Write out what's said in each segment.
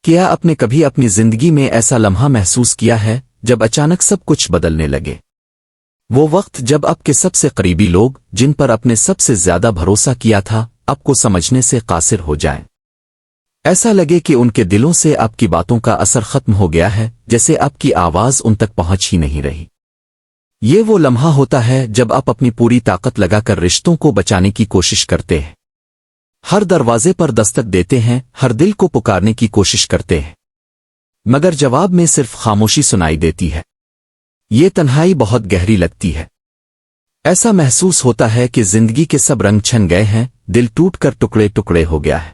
کیا آپ نے کبھی اپنی زندگی میں ایسا لمحہ محسوس کیا ہے جب اچانک سب کچھ بدلنے لگے؟ وہ وقت جب آپ کے سب سے قریبی لوگ جن پر آپ نے سب سے زیادہ بھروسہ کیا تھا آپ کو سمجھنے سے قاصر ہو جائیں۔ ایسا لگے کہ ان کے دلوں سے آپ کی باتوں کا اثر ختم ہو گیا ہے، جیسے آپ کی آواز ان تک پہنچ ہی نہیں رہی۔ یہ وہ لمحہ ہوتا ہے جب آپ اپنی پوری طاقت لگا کر رشتوں کو بچانے کی کوشش کرتے ہیں، ہر دروازے پر دستک دیتے ہیں، ہر دل کو پکارنے کی کوشش کرتے ہیں، مگر جواب میں صرف خاموشی سنائی دیتی ہے۔ یہ تنہائی بہت گہری لگتی ہے۔ ایسا محسوس ہوتا ہے کہ زندگی کے سب رنگ چھن گئے ہیں، دل ٹوٹ کر ٹکڑے ٹکڑے ہو گیا ہے،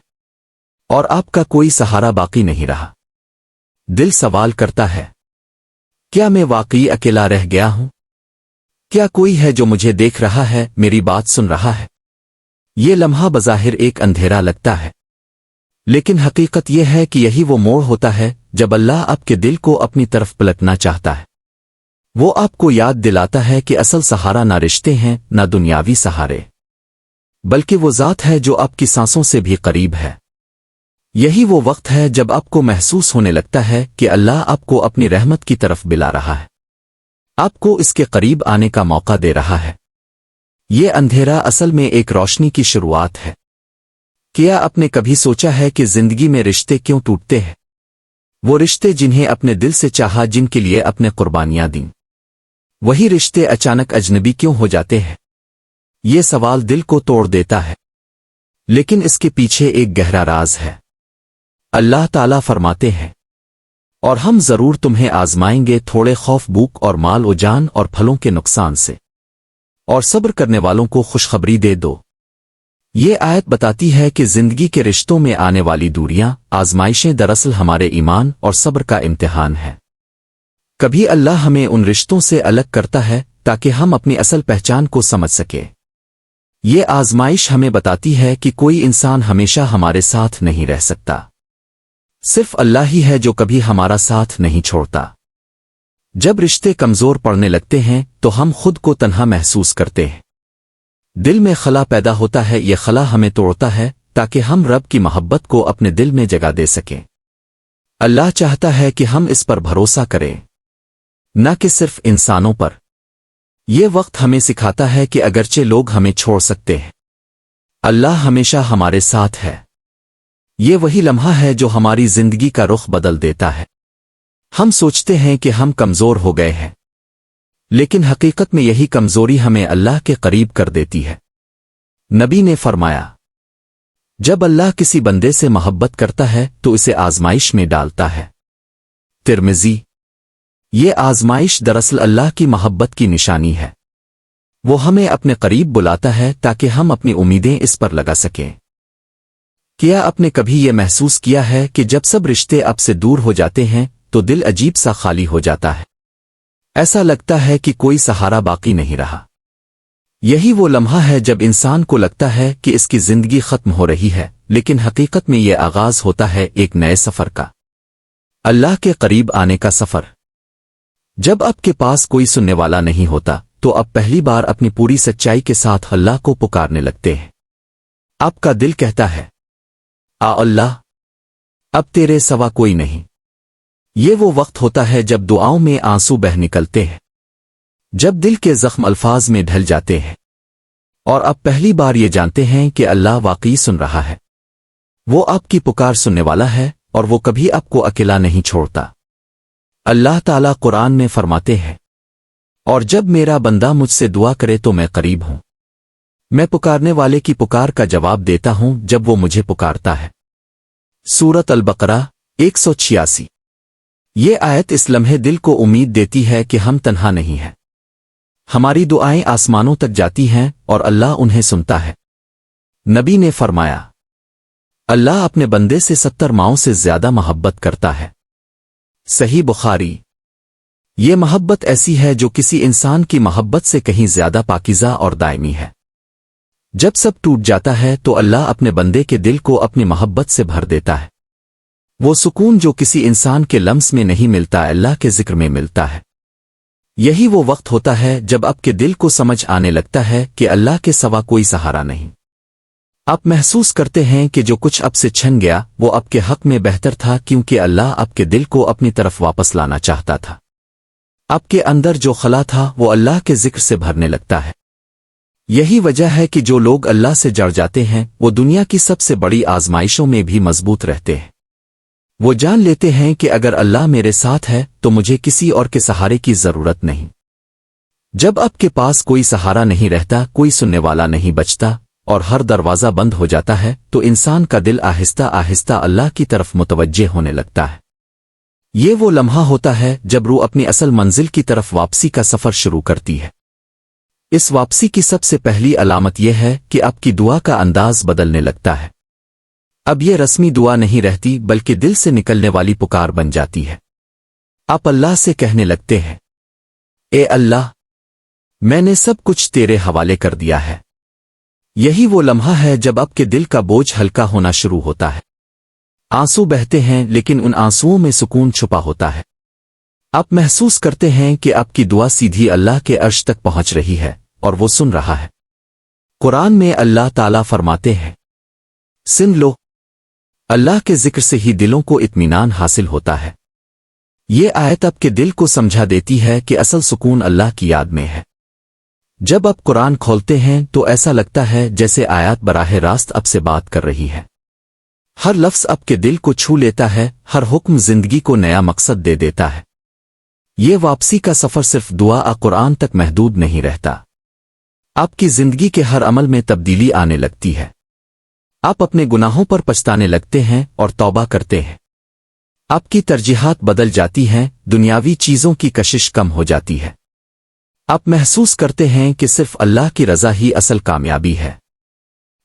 اور آپ کا کوئی سہارا باقی نہیں رہا۔ دل سوال کرتا ہے، کیا میں واقعی اکیلا رہ گیا ہوں؟ کیا کوئی ہے جو مجھے دیکھ رہا ہے، میری بات سن رہا ہے؟ یہ لمحہ بظاہر ایک اندھیرا لگتا ہے، لیکن حقیقت یہ ہے کہ یہی وہ موڑ ہوتا ہے جب اللہ آپ کے دل کو اپنی طرف پلٹنا چاہتا ہے۔ وہ آپ کو یاد دلاتا ہے کہ اصل سہارا نہ رشتے ہیں، نہ دنیاوی سہارے، بلکہ وہ ذات ہے جو آپ کی سانسوں سے بھی قریب ہے۔ یہی وہ وقت ہے جب آپ کو محسوس ہونے لگتا ہے کہ اللہ آپ کو اپنی رحمت کی طرف بلا رہا ہے، آپ کو اس کے قریب آنے کا موقع دے رہا ہے۔ یہ اندھیرا اصل میں ایک روشنی کی شروعات ہے۔ کیا آپ نے کبھی سوچا ہے کہ زندگی میں رشتے کیوں ٹوٹتے ہیں؟ وہ رشتے جنہیں اپنے دل سے چاہا، جن کے لیے اپنے قربانیاں دیں، وہی رشتے اچانک اجنبی کیوں ہو جاتے ہیں؟ یہ سوال دل کو توڑ دیتا ہے، لیکن اس کے پیچھے ایک گہرا راز ہے۔ اللہ تعالیٰ فرماتے ہیں، اور ہم ضرور تمہیں آزمائیں گے تھوڑے خوف، بھوک اور مال و جان اور پھلوں کے نقصان سے، اور صبر کرنے والوں کو خوشخبری دے دو۔ یہ آیت بتاتی ہے کہ زندگی کے رشتوں میں آنے والی دوریاں، آزمائشیں دراصل ہمارے ایمان اور صبر کا امتحان ہے۔ کبھی اللہ ہمیں ان رشتوں سے الگ کرتا ہے تاکہ ہم اپنی اصل پہچان کو سمجھ سکیں۔ یہ آزمائش ہمیں بتاتی ہے کہ کوئی انسان ہمیشہ ہمارے ساتھ نہیں رہ سکتا، صرف اللہ ہی ہے جو کبھی ہمارا ساتھ نہیں چھوڑتا۔ جب رشتے کمزور پڑنے لگتے ہیں تو ہم خود کو تنہا محسوس کرتے ہیں، دل میں خلا پیدا ہوتا ہے۔ یہ خلا ہمیں توڑتا ہے تاکہ ہم رب کی محبت کو اپنے دل میں جگہ دے سکیں۔ اللہ چاہتا ہے کہ ہم اس پر بھروسہ کریں، نہ کہ صرف انسانوں پر۔ یہ وقت ہمیں سکھاتا ہے کہ اگرچہ لوگ ہمیں چھوڑ سکتے ہیں، اللہ ہمیشہ ہمارے ساتھ ہے۔ یہ وہی لمحہ ہے جو ہماری زندگی کا رخ بدل دیتا ہے۔ ہم سوچتے ہیں کہ ہم کمزور ہو گئے ہیں، لیکن حقیقت میں یہی کمزوری ہمیں اللہ کے قریب کر دیتی ہے۔ نبی نے فرمایا، جب اللہ کسی بندے سے محبت کرتا ہے تو اسے آزمائش میں ڈالتا ہے۔ ترمذی۔ یہ آزمائش دراصل اللہ کی محبت کی نشانی ہے۔ وہ ہمیں اپنے قریب بلاتا ہے تاکہ ہم اپنی امیدیں اس پر لگا سکیں۔ کیا آپ نے کبھی یہ محسوس کیا ہے کہ جب سب رشتے آپ سے دور ہو جاتے ہیں تو دل عجیب سا خالی ہو جاتا ہے؟ ایسا لگتا ہے کہ کوئی سہارا باقی نہیں رہا۔ یہی وہ لمحہ ہے جب انسان کو لگتا ہے کہ اس کی زندگی ختم ہو رہی ہے، لیکن حقیقت میں یہ آغاز ہوتا ہے ایک نئے سفر کا، اللہ کے قریب آنے کا سفر۔ جب آپ کے پاس کوئی سننے والا نہیں ہوتا تو آپ پہلی بار اپنی پوری سچائی کے ساتھ اللہ کو پکارنے لگتے ہیں۔ آپ کا دل کہتا ہے، آ اللہ، اب تیرے سوا کوئی نہیں۔ یہ وہ وقت ہوتا ہے جب دعاؤں میں آنسو بہہ نکلتے ہیں، جب دل کے زخم الفاظ میں ڈھل جاتے ہیں، اور آپ پہلی بار یہ جانتے ہیں کہ اللہ واقعی سن رہا ہے۔ وہ آپ کی پکار سننے والا ہے، اور وہ کبھی آپ کو اکیلا نہیں چھوڑتا۔ اللہ تعالیٰ قرآن میں فرماتے ہیں، اور جب میرا بندہ مجھ سے دعا کرے تو میں قریب ہوں، میں پکارنے والے کی پکار کا جواب دیتا ہوں جب وہ مجھے پکارتا ہے۔ سورۃ البقرہ 186۔ یہ آیت اس لمحے دل کو امید دیتی ہے کہ ہم تنہا نہیں ہیں۔ ہماری دعائیں آسمانوں تک جاتی ہیں اور اللہ انہیں سنتا ہے۔ نبی نے فرمایا، اللہ اپنے بندے سے 70 ماؤں سے زیادہ محبت کرتا ہے۔ صحیح بخاری۔ یہ محبت ایسی ہے جو کسی انسان کی محبت سے کہیں زیادہ پاکیزہ اور دائمی ہے۔ جب سب ٹوٹ جاتا ہے تو اللہ اپنے بندے کے دل کو اپنی محبت سے بھر دیتا ہے۔ وہ سکون جو کسی انسان کے لمس میں نہیں ملتا، اللہ کے ذکر میں ملتا ہے۔ یہی وہ وقت ہوتا ہے جب آپ کے دل کو سمجھ آنے لگتا ہے کہ اللہ کے سوا کوئی سہارا نہیں۔ آپ محسوس کرتے ہیں کہ جو کچھ اب سے چھن گیا وہ آپ کے حق میں بہتر تھا کیونکہ اللہ آپ کے دل کو اپنی طرف واپس لانا چاہتا تھا۔ آپ کے اندر جو خلا تھا وہ اللہ کے ذکر سے بھرنے لگتا ہے۔ یہی وجہ ہے کہ جو لوگ اللہ سے جڑ جاتے ہیں وہ دنیا کی سب سے بڑی آزمائشوں میں بھی مضبوط رہتے ہیں۔ وہ جان لیتے ہیں کہ اگر اللہ میرے ساتھ ہے تو مجھے کسی اور کے سہارے کی ضرورت نہیں۔ جب آپ کے پاس کوئی سہارا نہیں رہتا، کوئی سننے والا نہیں بچتا اور ہر دروازہ بند ہو جاتا ہے تو انسان کا دل آہستہ آہستہ اللہ کی طرف متوجہ ہونے لگتا ہے۔ یہ وہ لمحہ ہوتا ہے جب روح اپنی اصل منزل کی طرف واپسی کا سفر شروع کرتی ہے۔ اس واپسی کی سب سے پہلی علامت یہ ہے کہ آپ کی دعا کا انداز بدلنے لگتا ہے۔ اب یہ رسمی دعا نہیں رہتی بلکہ دل سے نکلنے والی پکار بن جاتی ہے۔ آپ اللہ سے کہنے لگتے ہیں، اے اللہ، میں نے سب کچھ تیرے حوالے کر دیا ہے۔ یہی وہ لمحہ ہے جب آپ کے دل کا بوجھ ہلکا ہونا شروع ہوتا ہے۔ آنسو بہتے ہیں لیکن ان آنسوؤں میں سکون چھپا ہوتا ہے۔ آپ محسوس کرتے ہیں کہ آپ کی دعا سیدھی اللہ کے عرش تک پہنچ رہی ہے اور وہ سن رہا ہے۔ قرآن میں اللہ تعالیٰ فرماتے ہیں، سن لو، اللہ کے ذکر سے ہی دلوں کو اطمینان حاصل ہوتا ہے۔ یہ آیت آپ کے دل کو سمجھا دیتی ہے کہ اصل سکون اللہ کی یاد میں ہے۔ جب آپ قرآن کھولتے ہیں تو ایسا لگتا ہے جیسے آیات براہ راست آپ سے بات کر رہی ہے۔ ہر لفظ آپ کے دل کو چھو لیتا ہے، ہر حکم زندگی کو نیا مقصد دے دیتا ہے۔ یہ واپسی کا سفر صرف دعا قرآن تک محدود نہیں رہتا۔ آپ کی زندگی کے ہر عمل میں تبدیلی آنے لگتی ہے۔ آپ اپنے گناہوں پر پچھتانے لگتے ہیں اور توبہ کرتے ہیں۔ آپ کی ترجیحات بدل جاتی ہیں، دنیاوی چیزوں کی کشش کم ہو جاتی ہے۔ آپ محسوس کرتے ہیں کہ صرف اللہ کی رضا ہی اصل کامیابی ہے۔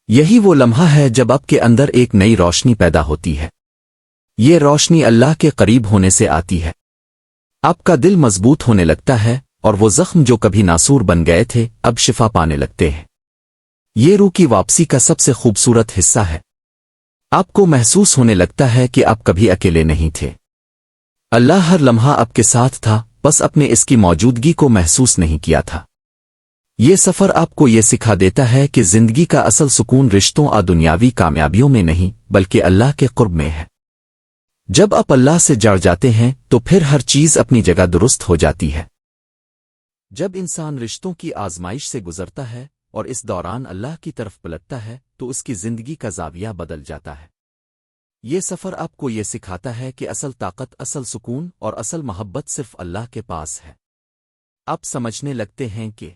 یہی وہ لمحہ ہے جب آپ کے اندر ایک نئی روشنی پیدا ہوتی ہے۔ یہ روشنی اللہ کے قریب ہونے سے آتی ہے۔ آپ کا دل مضبوط ہونے لگتا ہے اور وہ زخم جو کبھی ناسور بن گئے تھے اب شفا پانے لگتے ہیں۔ یہ روح کی واپسی کا سب سے خوبصورت حصہ ہے۔ آپ کو محسوس ہونے لگتا ہے کہ آپ کبھی اکیلے نہیں تھے۔ اللہ ہر لمحہ آپ کے ساتھ تھا، بس اپنے اس کی موجودگی کو محسوس نہیں کیا تھا۔ یہ سفر آپ کو یہ سکھا دیتا ہے کہ زندگی کا اصل سکون رشتوں اور دنیاوی کامیابیوں میں نہیں بلکہ اللہ کے قرب میں ہے۔ جب آپ اللہ سے جڑ جاتے ہیں تو پھر ہر چیز اپنی جگہ درست ہو جاتی ہے۔ جب انسان رشتوں کی آزمائش سے گزرتا ہے اور اس دوران اللہ کی طرف پلٹتا ہے تو اس کی زندگی کا زاویہ بدل جاتا ہے۔ یہ سفر آپ کو یہ سکھاتا ہے کہ اصل طاقت، اصل سکون اور اصل محبت صرف اللہ کے پاس ہے۔ آپ سمجھنے لگتے ہیں کہ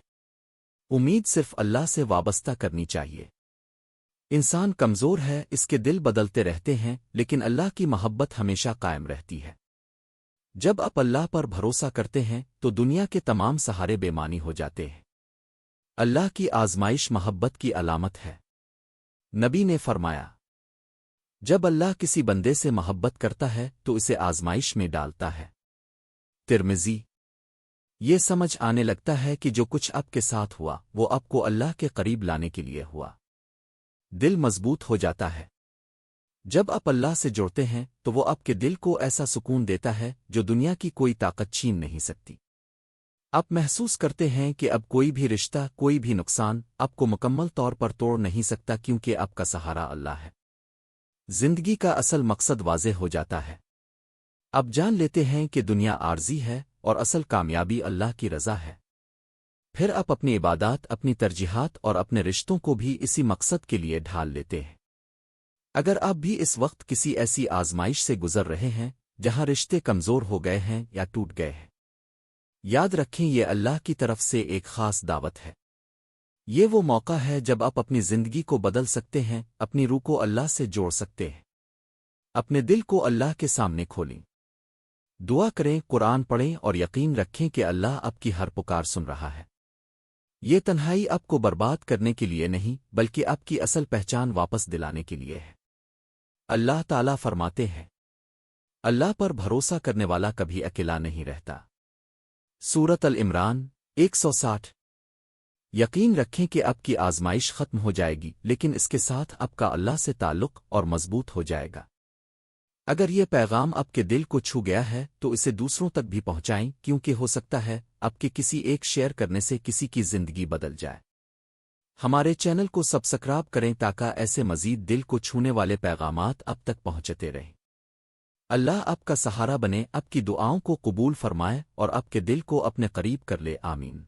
امید صرف اللہ سے وابستہ کرنی چاہیے۔ انسان کمزور ہے، اس کے دل بدلتے رہتے ہیں، لیکن اللہ کی محبت ہمیشہ قائم رہتی ہے۔ جب آپ اللہ پر بھروسہ کرتے ہیں تو دنیا کے تمام سہارے بے معنی ہو جاتے ہیں۔ اللہ کی آزمائش محبت کی علامت ہے۔ نبی نے فرمایا، جب اللہ کسی بندے سے محبت کرتا ہے تو اسے آزمائش میں ڈالتا ہے۔ ترمذی۔ یہ سمجھ آنے لگتا ہے کہ جو کچھ آپ کے ساتھ ہوا وہ آپ کو اللہ کے قریب لانے کے لیے ہوا۔ دل مضبوط ہو جاتا ہے۔ جب آپ اللہ سے جڑتے ہیں تو وہ آپ کے دل کو ایسا سکون دیتا ہے جو دنیا کی کوئی طاقت چھین نہیں سکتی۔ آپ محسوس کرتے ہیں کہ اب کوئی بھی رشتہ، کوئی بھی نقصان آپ کو مکمل طور پر توڑ نہیں سکتا کیونکہ آپ کا سہارا اللہ ہے۔ زندگی کا اصل مقصد واضح ہو جاتا ہے۔ آپ جان لیتے ہیں کہ دنیا عارضی ہے اور اصل کامیابی اللہ کی رضا ہے۔ پھر آپ اپنی عبادات، اپنی ترجیحات اور اپنے رشتوں کو بھی اسی مقصد کے لیے ڈھال لیتے ہیں۔ اگر آپ بھی اس وقت کسی ایسی آزمائش سے گزر رہے ہیں جہاں رشتے کمزور ہو گئے ہیں یا ٹوٹ گئے ہیں، یاد رکھیں یہ اللہ کی طرف سے ایک خاص دعوت ہے۔ یہ وہ موقع ہے جب آپ اپنی زندگی کو بدل سکتے ہیں، اپنی روح کو اللہ سے جوڑ سکتے ہیں، اپنے دل کو اللہ کے سامنے کھولیں، دعا کریں، قرآن پڑھیں اور یقین رکھیں کہ اللہ آپ کی ہر پکار سن رہا ہے۔ یہ تنہائی آپ کو برباد کرنے کے لیے نہیں بلکہ آپ کی اصل پہچان واپس دلانے کے لیے ہے۔ اللہ تعالیٰ فرماتے ہیں، اللہ پر بھروسہ کرنے والا کبھی اکیلا نہیں رہتا۔ سورۃ العمران 160۔ یقین رکھیں کہ آپ کی آزمائش ختم ہو جائے گی لیکن اس کے ساتھ آپ کا اللہ سے تعلق اور مضبوط ہو جائے گا۔ اگر یہ پیغام آپ کے دل کو چھو گیا ہے تو اسے دوسروں تک بھی پہنچائیں کیونکہ ہو سکتا ہے آپ کے کسی ایک شیئر کرنے سے کسی کی زندگی بدل جائے۔ ہمارے چینل کو سبسکرائب کریں تاکہ ایسے مزید دل کو چھونے والے پیغامات اب تک پہنچتے رہیں۔ اللہ آپ کا سہارا بنے، آپ کی دعاؤں کو قبول فرمائے اور آپ کے دل کو اپنے قریب کر لے، آمین۔